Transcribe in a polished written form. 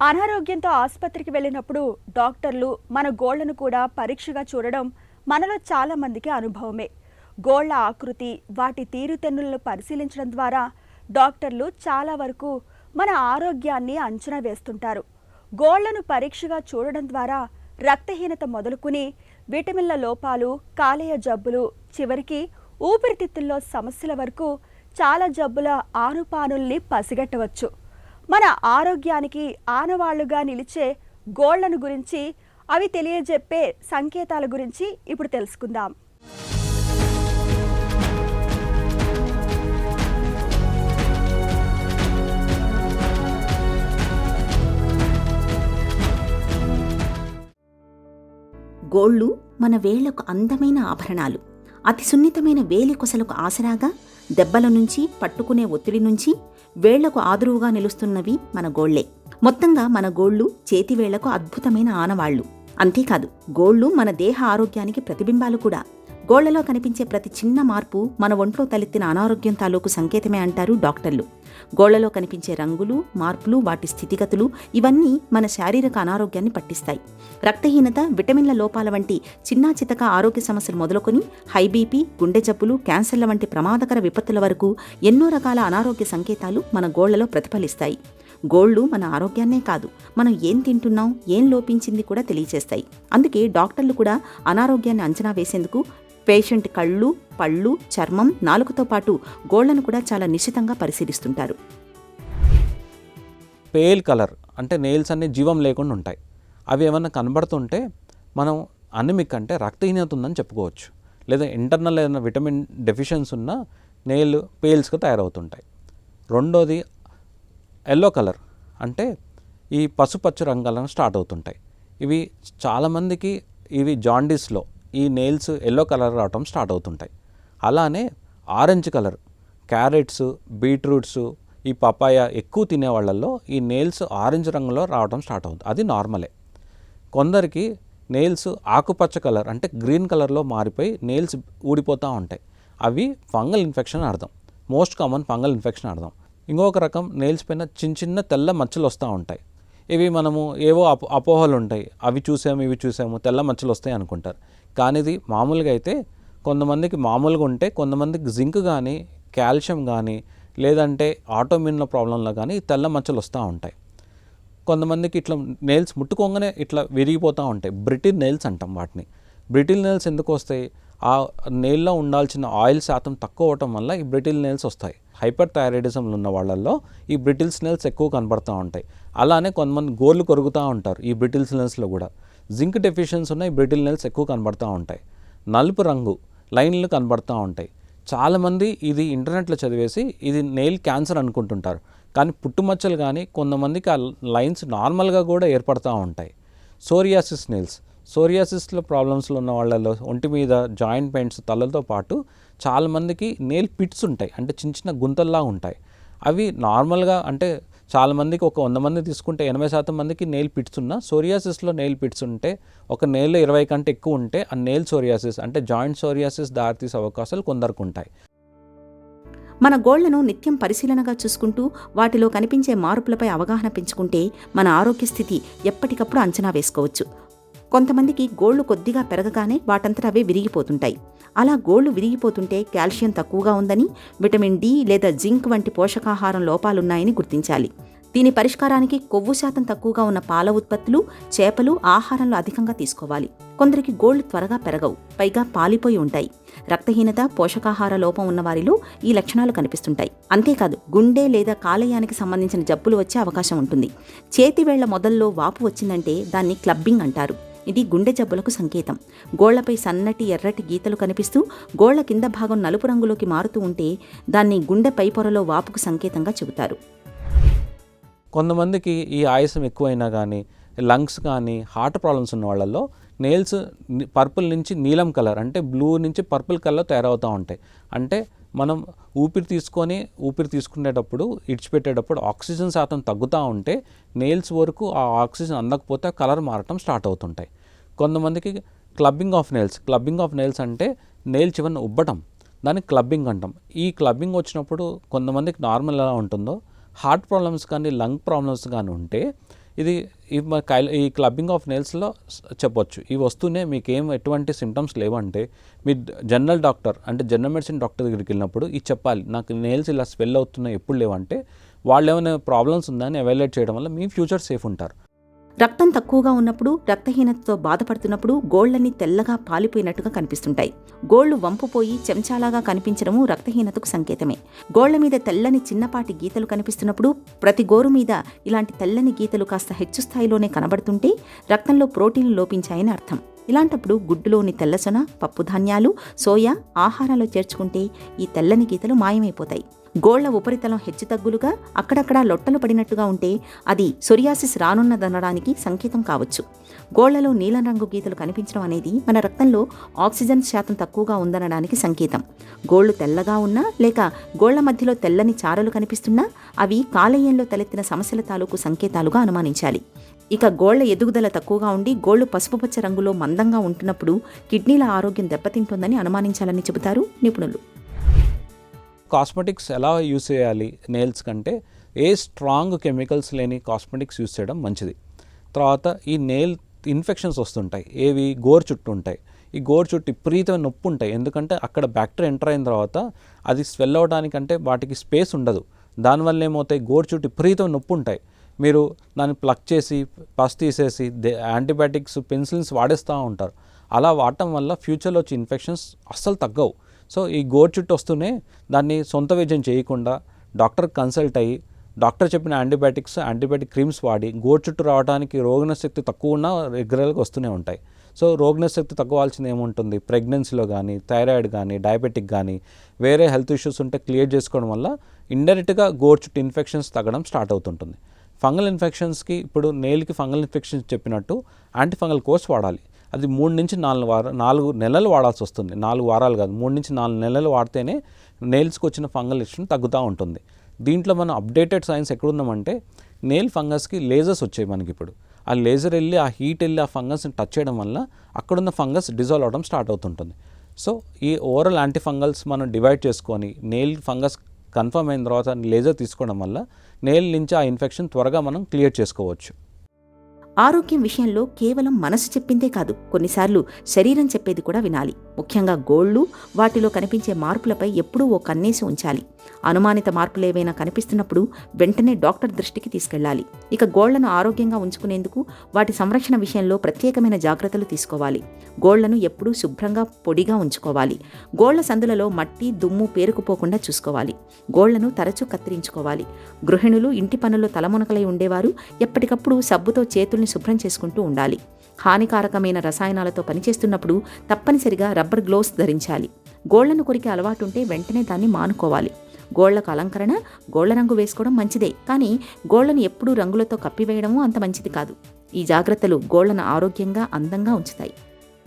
అనారోగ్యంతో ఆసుపత్రికి వెళ్ళినప్పుడు డాక్టర్లు మన గోళ్లను కూడా పరీక్షగా చూడడం మనలో చాలా మందికి అనుభవమే. గోళ్ల ఆకృతి, వాటి తీరుతెన్నులను పరిశీలించడం ద్వారా డాక్టర్లు చాలా వరకు మన ఆరోగ్యాన్ని అంచనా వేస్తుంటారు. గోళ్లను పరీక్షగా చూడడం ద్వారా రక్తహీనత మొదలుకుని విటమిన్ల లోపాలు, కాలేయ జబ్బులు, చివరికి ఊపిరితిత్తుల్లో సమస్యల వరకు చాలా జబ్బుల ఆనుపానుల్ని పసిగట్టవచ్చు. మన ఆరోగ్యానికి ఆనవాళ్లుగా నిలిచే గోళ్లను గురించి, అవి తెలియజెప్పే సంకేతాల గురించి ఇప్పుడు తెలుసుకుందాం. గోళ్ళు మన వేళ్లకు అందమైన ఆభరణాలు. అతి సున్నితమైన వేలి కొసలకు ఆసరాగా, దెబ్బల నుంచి, పట్టుకునే ఒత్తిడి నుంచి వేళ్లకు ఆదురువుగా నిలుస్తున్నవి మన గోళ్లే. మొత్తంగా మన గోళ్ళు చేతివేళ్లకు అద్భుతమైన ఆనవాళ్లు. అంతేకాదు, గోళ్ళు మన దేహ ఆరోగ్యానికి ప్రతిబింబాలు కూడా. గోళ్లలో కనిపించే ప్రతి చిన్న మార్పు మన ఒంట్లో తలెత్తిన అనారోగ్యం తాలూకు సంకేతమే అంటారు డాక్టర్లు. గోళ్లలో కనిపించే రంగులు, మార్పులు, వాటి స్థితిగతులు ఇవన్నీ మన శారీరక అనారోగ్యాన్ని పట్టిస్తాయి. రక్తహీనత, విటమిన్ల లోపాల వంటి చిన్నా చితక ఆరోగ్య సమస్యలు మొదలుకొని హై బీపీ, గుండె జబ్బులు, క్యాన్సర్ల వంటి ప్రమాదకర విపత్తుల వరకు ఎన్నో రకాల అనారోగ్య సంకేతాలు మన గోళ్లలో ప్రతిఫలిస్తాయి. గోళ్లు మన ఆరోగ్యాన్నే కాదు, మనం ఏం తింటున్నాం, ఏం లోపించింది కూడా తెలియజేస్తాయి. అందుకే డాక్టర్లు కూడా అనారోగ్యాన్ని అంచనా వేసేందుకు పేషెంట్ కళ్ళు, పళ్ళు, చర్మం, నాలుకతో పాటు గోళ్లను కూడా చాలా నిశితంగా పరిశీలిస్తుంటారు. పేల్ కలర్ అంటే నెయిల్స్ అన్ని జీవం లేకుండా ఉంటాయి. అవి ఏమన్నా కనబడుతుంటే మనం అనిమిక్ అంటే రక్తహీనత ఉందని చెప్పుకోవచ్చు. లేదా ఇంటర్నల్ ఏదైనా విటమిన్ డెఫిషియన్సీ ఉన్న నెయిల్ పేల్స్గా తయారవుతుంటాయి. రెండోది ఎల్లో కలర్ అంటే ఈ పసుపచ్చ రంగులను స్టార్ట్ అవుతుంటాయి. ఇవి చాలామందికి జాండీస్లో ఈ నెయిల్స్ ఎల్లో కలర్ రావటం స్టార్ట్ అవుతుంటాయి. అలానే ఆరెంజ్ కలర్, క్యారెట్స్, బీట్రూట్స్, ఈ పపాయ ఎక్కువ తినే వాళ్ళల్లో ఈ నెయిల్స్ ఆరెంజ్ రంగులో రావడం స్టార్ట్ అవుతుంది. అది నార్మలే. కొందరికి నెయిల్స్ ఆకుపచ్చ కలర్ అంటే గ్రీన్ కలర్లో మారిపోయి నెయిల్స్ ఊడిపోతూ ఉంటాయి. అవి ఫంగల్ ఇన్ఫెక్షన్ అర్థం. మోస్ట్ కామన్ ఫంగల్ ఇన్ఫెక్షన్ అర్థం. ఇంకొక రకం నెయిల్స్ పైన చిన్న చిన్న తెల్ల మచ్చలు వస్తూ ఉంటాయి. ఇవి మనము ఏవో అపోహలు ఉంటాయి, అవి చూసాము ఇవి చూసాము తెల్ల మచ్చలు వస్తాయి అనుకుంటారు. కానీ ఇది మామూలుగా అయితే కొంతమందికి మామూలుగా ఉంటే, కొంతమందికి జింక్ కానీ, కాల్షియం కానీ, లేదంటే ఆటోమిన్ ప్రాబ్లంలో కానీ తెల్ల మచ్చలు వస్తూ ఉంటాయి. కొంతమందికి ఇట్లా నెయిల్స్ ముట్టుకోగానే ఇట్లా విరిగిపోతూ ఉంటాయి. బ్రిటిల్ నెయిల్స్ అంటాం వాటిని. బ్రిటిల్ నెయిల్స్ ఎందుకు వస్తాయి? ఆ నెయిల్లో ఉండాల్సిన ఆయిల్ శాతం తక్కువ అవటం వల్ల ఈ బ్రిటిల్ నెయిల్స్ వస్తాయి. హైపర్ థైరాయిడిజంలు ఉన్న వాళ్ళల్లో ఈ బ్రిటిల్స్ నెయిల్స్ ఎక్కువ కనబడుతూ ఉంటాయి. అలానే కొంతమంది గోర్లు కొరుగుతూ ఉంటారు ఈ బ్రిటిల్స్ నెయిల్స్లో కూడా. జింక్ డెఫిషియన్సీ ఉన్న ఈ బ్రిటిల్ నెయిల్స్ ఎక్కువ కనబడుతూ ఉంటాయి. నలుపు రంగు లైన్లు కనబడుతూ ఉంటాయి. చాలామంది ఇది ఇంటర్నెట్లో చదివేసి ఇది నెయిల్ క్యాన్సర్ అనుకుంటుంటారు. కానీ పుట్టుమచ్చలు కానీ కొంతమందికి ఆ లైన్స్ నార్మల్గా కూడా ఏర్పడుతూ ఉంటాయి. సోరియాసిస్ నెయిల్స్, సోరియాసిస్లో ప్రాబ్లమ్స్లో ఉన్న వాళ్ళలో ఒంటి మీద జాయింట్ పెయిన్స్, తలతో పాటు చాలామందికి నెయిల్ పిట్స్ ఉంటాయి. అంటే చిన్న చిన్న గుంతల్లా ఉంటాయి. అవి నార్మల్గా అంటే చాలామందికి ఒక 100 మంది తీసుకుంటే 80% మందికి నెయిల్ పిట్స్ ఉన్న సోరియాసిస్లో నెయిల్ పిట్స్ ఉంటే, ఒక నెయిల్లో 20 కంటే ఎక్కువ ఉంటే ఆ నెయిల్ సోరియాసిస్ అంటే జాయింట్ సోరియాసిస్ దారితీసే అవకాశాలు కొందరికి ఉంటాయి. మన గోళ్లను నిత్యం పరిశీలనగా చూసుకుంటూ వాటిలో కనిపించే మార్పులపై అవగాహన పెంచుకుంటే మన ఆరోగ్య స్థితి ఎప్పటికప్పుడు అంచనా వేసుకోవచ్చు. కొంతమందికి గోళ్లు కొద్దిగా పెరగగానే వాటంతట అవే విరిగిపోతుంటాయి. అలా గోళ్లు విరిగిపోతుంటే కాల్షియం తక్కువగా ఉందని, విటమిన్ డి లేదా జింక్ వంటి పోషకాహారం లోపాలున్నాయని గుర్తించాలి. దీని పరిష్కారానికి కొవ్వు శాతం తక్కువగా ఉన్న పాల ఉత్పత్తులు, చేపలు ఆహారంలో అధికంగా తీసుకోవాలి. కొందరికి గోళ్లు త్వరగా పెరగవు, పైగా పాలిపోయి ఉంటాయి. రక్తహీనత, పోషకాహార లోపం ఉన్న వారిలో ఈ లక్షణాలు కనిపిస్తుంటాయి. అంతేకాదు, గుండె లేదా కాలేయానికి సంబంధించిన జబ్బులు వచ్చే అవకాశం ఉంటుంది. చేతివేళ్ల మొదల్లో వాపు వచ్చిందంటే దాన్ని క్లబ్బింగ్ అంటారు. ఇది గుండె జబ్బులకు సంకేతం. గోళ్లపై సన్నటి ఎర్రటి గీతలు కనిపిస్తూ గోళ్ల కింద భాగం నలుపు రంగులోకి మారుతూ ఉంటే దాన్ని గుండె పై పొరలో వాపుకు సంకేతంగా చెబుతారు. కొంతమందికి ఈ ఆయాసం ఎక్కువైనా కానీ, లంగ్స్ కానీ, హార్ట్ ప్రాబ్లమ్స్ ఉన్న వాళ్ళల్లో నెయిల్స్ పర్పుల్ నుంచి నీలం కలర్ అంటే బ్లూ నుంచి పర్పుల్ కలర్ తయారవుతూ ఉంటాయి. అంటే మనం ఊపిరి తీసుకునేటప్పుడు, ఇడిచిపెట్టేటప్పుడు ఆక్సిజన్ శాతం తగ్గుతూ ఉంటే నెయిల్స్ వరకు ఆ ఆక్సిజన్ అందకపోతే కలర్ మారటం స్టార్ట్ అవుతుంటాయి. కొంతమందికి క్లబ్బింగ్ ఆఫ్ నెయిల్స్ అంటే నెయిల్ చివరన ఉబ్బటం, దాన్ని క్లబ్బింగ్ అంటాం. ఈ క్లబ్బింగ్ వచ్చినప్పుడు కొంతమందికి నార్మల్ ఎలా ఉంటుందో, హార్ట్ ప్రాబ్లమ్స్ కానీ, లంగ్ ప్రాబ్లమ్స్ కానీ ఉంటే ఇది ఈ క్లబ్బింగ్ ఆఫ్ నెయిల్స్లో చెప్పొచ్చు. ఇవి వస్తూనే మీకు ఎటువంటి సిమ్టమ్స్ లేవంటే మీ జనరల్ డాక్టర్ అంటే జనరల్ మెడిసిన్ డాక్టర్ దగ్గరికి వెళ్ళినప్పుడు ఇది చెప్పాలి, నాకు నెయిల్స్ ఇలా స్వెల్ అవుతున్నాయి ఎప్పుడు లేవంటే వాళ్ళు ఏమైనా ప్రాబ్లమ్స్ ఉందని ఎవాల్యుయేట్ చేయడం వల్ల మీ ఫ్యూచర్ సేఫ్ ఉంటారు. రక్తం తక్కువగా ఉన్నప్పుడు, రక్తహీనతతో బాధపడుతున్నప్పుడు గోళ్లన్నీ తెల్లగా పాలిపోయినట్టుగా కనిపిస్తుంటాయి. గోళ్లు వంపుపోయి చెంచాలాగా కనిపించడము రక్తహీనతకు సంకేతమే. గోళ్ల మీద తెల్లని చిన్నపాటి గీతలు కనిపిస్తున్నప్పుడు, ప్రతి గోరు మీద ఇలాంటి తెల్లని గీతలు కాస్త హెచ్చు స్థాయిలోనే కనబడుతుంటే రక్తంలో ప్రోటీన్లు లోపించాయని అర్థం. ఇలాంటప్పుడు గుడ్డులోని తెల్లసొన, పప్పుధాన్యాలు, సోయా ఆహారాల్లో చేర్చుకుంటే ఈ తెల్లని గీతలు మాయమైపోతాయి. గోళ్ల ఉపరితలం హెచ్చుతగ్గులుగా అక్కడక్కడా లొట్టలు పడినట్టుగా ఉంటే అది సొరియాసిస్ రానున్నదనడానికి సంకేతం కావచ్చు. గోళ్లలో నీలం రంగు గీతలు కనిపించడం అనేది మన రక్తంలో ఆక్సిజన్ శాతం తక్కువగా ఉందనడానికి సంకేతం. గోళ్లు తెల్లగా ఉన్నా లేక గోళ్ల మధ్యలో తెల్లని చారలు కనిపిస్తున్నా అవి కాలేయంలో తలెత్తిన సమస్యల తాలూకు సంకేతాలుగా అనుమానించాలి. ఇక గోళ్ల ఎదుగుదల తక్కువగా ఉండి గోళ్లు పసుపు పచ్చ రంగులో మందంగా ఉంటున్నప్పుడు కిడ్నీల ఆరోగ్యం దెబ్బతింటుందని అనుమానించాలని చెబుతారు నిపుణులు. కాస్మెటిక్స్ ఎలా యూస్ చేయాలి నెయిల్స్ కంటే స్ట్రాంగ్ కెమికల్స్ లేని కాస్మెటిక్స్ యూస్ చేయడం మంచిది. తర్వాత ఈ నెయిల్ ఇన్ఫెక్షన్స్ వస్తుంటాయి, గోరు చుట్టూ ఉంటాయి. ఈ గోరు చుట్టూ విపరీతమైన నొప్పి ఉంటాయి, ఎందుకంటే అక్కడ బ్యాక్టీరియా ఎంటర్ అయిన తర్వాత అది స్వెల్ అవడానికంటే వాటికి స్పేస్ ఉండదు. దానివల్ల ఏమవుతాయి, గోరు చుట్టూ విపరీతమైన నొప్పి ఉంటాయి. మీరు దాన్ని ప్లక్ చేసి పస్ తీసేసి యాంటీబయాటిక్స్ పెన్సిల్స్ వాడేస్తూ ఉంటారు. అలా వాడటం వల్ల ఫ్యూచర్లో వచ్చే ఇన్ఫెక్షన్స్ అస్సలు తగ్గవు. సో ఈ గోరు చుట్టూ వస్తూనే దాన్ని సొంత వైద్యం చేయకుండా డాక్టర్ కన్సల్ట్ అయ్యి డాక్టర్ చెప్పిన యాంటీబయాటిక్ క్రీమ్స్ వాడి గోరు చుట్టూ రావడానికి రోగనిశక్తి తక్కువ ఉన్నా రెగ్యులర్గా వస్తూనే ఉంటాయి. సో రోగనిశక్తి తక్కువాల్సింది ఏముంటుంది, ప్రెగ్నెన్సీలో కానీ, థైరాయిడ్ కానీ, డయాబెటిక్ కానీ, వేరే హెల్త్ ఇష్యూస్ ఉంటే క్లియర్ చేసుకోవడం వల్ల ఇండైరెక్ట్గా గోరు చుట్టూ ఇన్ఫెక్షన్స్ తగ్గడం స్టార్ట్ అవుతుంటుంది. ఫంగల్ ఇన్ఫెక్షన్స్కి ఇప్పుడు నెయిల్కి ఫంగల్ ఇన్ఫెక్షన్స్ చెప్పినట్టు యాంటీఫంగల్ కోర్స్ వాడాలి. అది 3 నుంచి 4 నెలలు వాడాల్సి వస్తుంది. 4 వారాలు కాదు, 3 నుంచి 4 నెలలు వాడితేనే నెయిల్స్కి వచ్చిన ఫంగల్ ఇన్ఫెక్షన్ తగ్గుతూ ఉంటుంది. దీంట్లో మనం అప్డేటెడ్ సైన్స్ ఎక్కడున్నామంటే నెయిల్ ఫంగస్కి లేజర్స్ వచ్చాయి మనకి ఇప్పుడు. ఆ లేజర్ వెళ్ళి ఆ హీట్ వెళ్ళి ఆ ఫంగస్ని టచ్ చేయడం వల్ల అక్కడున్న ఫంగస్ డిజాల్వ్ అవడం స్టార్ట్ అవుతుంటుంది. సో ఈ ఓవరాల్ యాంటీఫంగల్స్ మనం డివైడ్ చేసుకొని నెయిల్ ఫంగస్ కన్ఫర్మ్ అయిన తర్వాత లేజర్ తీసుకోవడం వల్ల నెయిల్ నుంచి ఆ ఇన్ఫెక్షన్ త్వరగా మనం క్లియర్ చేసుకోవచ్చు. ఆరోగ్యం విషయంలో కేవలం మనసు చెప్పిందే కాదు, కొన్నిసార్లు శరీరం చెప్పేది కూడా వినాలి. ముఖ్యంగా గోళ్లు, వాటిలో కనిపించే మార్పులపై ఎప్పుడూ ఓ కన్నేసి ఉంచాలి. అనుమానిత మార్పులేవైనా కనిపిస్తున్నప్పుడు వెంటనే డాక్టర్ దృష్టికి తీసుకెళ్లాలి. ఇక గోళ్లను ఆరోగ్యంగా ఉంచుకునేందుకు వాటి సంరక్షణ విషయంలో ప్రత్యేకమైన జాగ్రత్తలు తీసుకోవాలి. గోళ్లను ఎప్పుడూ శుభ్రంగా పొడిగా ఉంచుకోవాలి. గోళ్ల సందులలో మట్టి, దుమ్ము పేరుకుపోకుండా చూసుకోవాలి. గోళ్లను తరచూ కత్తిరించుకోవాలి. గృహిణులు, ఇంటి పనుల్లో తలమునకలై ఉండేవారు ఎప్పటికప్పుడు సబ్బుతో చేతుల్ని శుభ్రం చేసుకుంటూ ఉండాలి. హానికారకమైన రసాయనాలతో పనిచేస్తున్నప్పుడు తప్పనిసరిగా రబ్బర్ గ్లోవ్స్ ధరించాలి. గోళ్లను కొరికే అలవాటుంటే వెంటనే దాన్ని మానుకోవాలి. గోళ్లకు అలంకరణ, గోళ్ల రంగు వేసుకోవడం మంచిదే, కానీ గోళ్లను ఎప్పుడూ రంగులతో కప్పివేయడమూ అంత మంచిది కాదు. ఈ జాగ్రత్తలు గోళ్లను ఆరోగ్యంగా, అందంగా ఉంచుతాయి.